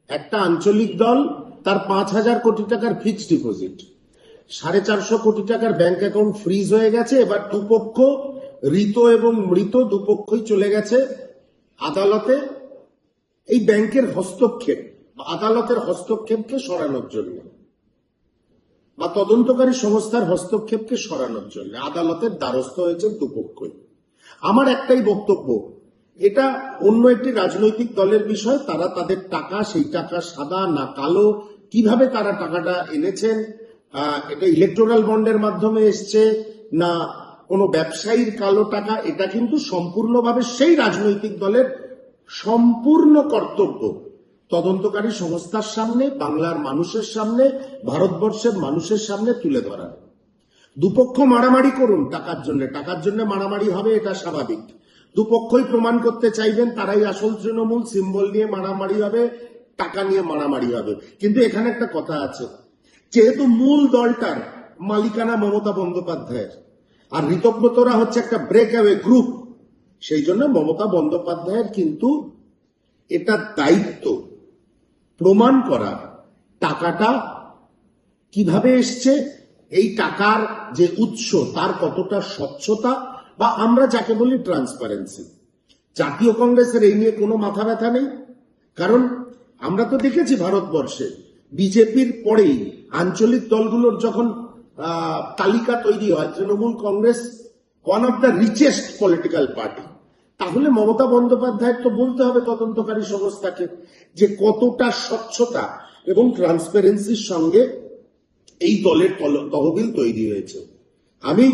একটা আঞ্চলিক দল তার 5,000 কোটি টাকার ফিক্সড ডিপোজিট, 450 কোটি টাকার ব্যাংক অ্যাকাউন্ট ফ্রিজ হয়ে গেছে। এবার দুপক্ষ, ঋত এবং মৃত দুপক্ষই চলে গেছে আদালতে এই ব্যাংকের হস্তক্ষেপ, আদালতের হস্তক্ষেপকে সরানোর জন্য বা তদন্তকারী সংস্থার হস্তক্ষেপকে সরানোর জন্য আদালতের দ্বারস্থ হয়েছে দুপক্ষই। আমার একটাই বক্তব্য, এটা অন্য একটি রাজনৈতিক দলের বিষয়। তারা তাদের টাকা, সেই টাকা সাদা না কালো, কিভাবে তারা টাকাটা এনেছেন, এটা ইলেকটোরাল বন্ডের মাধ্যমে এসছে না কোনো ব্যবসায়ীর কালো টাকা, এটা কিন্তু সম্পূর্ণভাবে সেই রাজনৈতিক দলের সম্পূর্ণ কর্তব্য তদন্তকারী সংস্থার সামনে, বাংলার মানুষের সামনে, ভারতবর্ষের মানুষের সামনে তুলে ধরা। দুপক্ষ মারামারি করুন টাকার জন্য মারামারি হবে, এটা স্বাভাবিক। দুপক্ষই প্রমাণ করতে চাইবেন তারাই আসল তৃণমূল, সিম্বল নিয়ে মারামারি হবে, টাকা নিয়ে মারামারি হবে। কিন্তু এখানে একটা কথা আছে, যেহেতু মূল দলটার মালিকানা মমতা বন্দ্যোপাধ্যায়ের আর ঋতব্রতরা হচ্ছে একটা ব্রেক অ্যাওয়ে গ্রুপ, সেই জন্য মমতা বন্দ্যোপাধ্যায়ের কিন্তু এটা দায়িত্ব প্রমাণ করা টাকাটা কিভাবে এসছে, এই টাকার যে উৎস তার কতটা স্বচ্ছতা বা আমরা যাকে বলি ট্রান্সপারেন্সি। জাতীয় কংগ্রেসের এই নিয়ে কোনো মাথা ব্যথা নেই, কারণ আমরা তো দেখেছি ভারতবর্ষে বিজেপির পরেই আঞ্চলিক দলগুলোর যখন তালিকা তৈরি হয়, Trinamool Congress one of the richest political party. তাহলে মমতা বন্দ্যোপাধ্যায় তো বলতে হবে তদন্তকারী সংস্থাকে যে কতটা স্বচ্ছতা এবং ট্রান্সপারেন্সির সঙ্গে এই দলের তহবিল তৈরি হয়েছে। আমি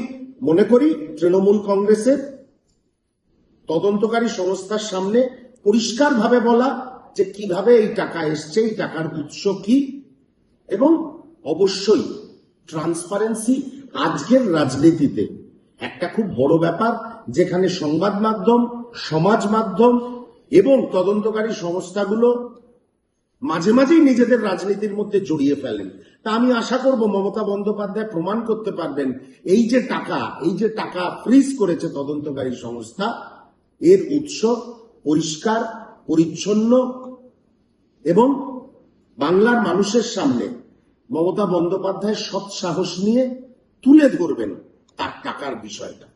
মনে করি তৃণমূল কংগ্রেসের তদন্তকারী সংস্থার সামনে পরিষ্কারভাবে বলা যে কিভাবে এই টাকা এসছে, এই টাকার উৎস কি, এবং অবশ্যই ট্রান্সপারেন্সি আজকের রাজনীতিতে একটা খুব বড় ব্যাপার, যেখানে সংবাদ মাধ্যম, সমাজ মাধ্যম এবং তদন্তকারী সংস্থাগুলো মাঝে মাঝেই নিজেদের রাজনীতির মধ্যে জড়িয়ে ফেলেন। তা আমি আশা করব মমতা বন্দ্যোপাধ্যায় প্রমাণ করতে পারবেন এই যে টাকা ফ্রিজ করেছে তদন্তকারী সংস্থা, এর উৎস পরিষ্কার পরিচ্ছন্ন, এবং বাংলার মানুষের সামনে মমতা বন্দ্যোপাধ্যায় সৎ সাহস নিয়ে তুলে ধরবেন তার টাকার বিষয়টা।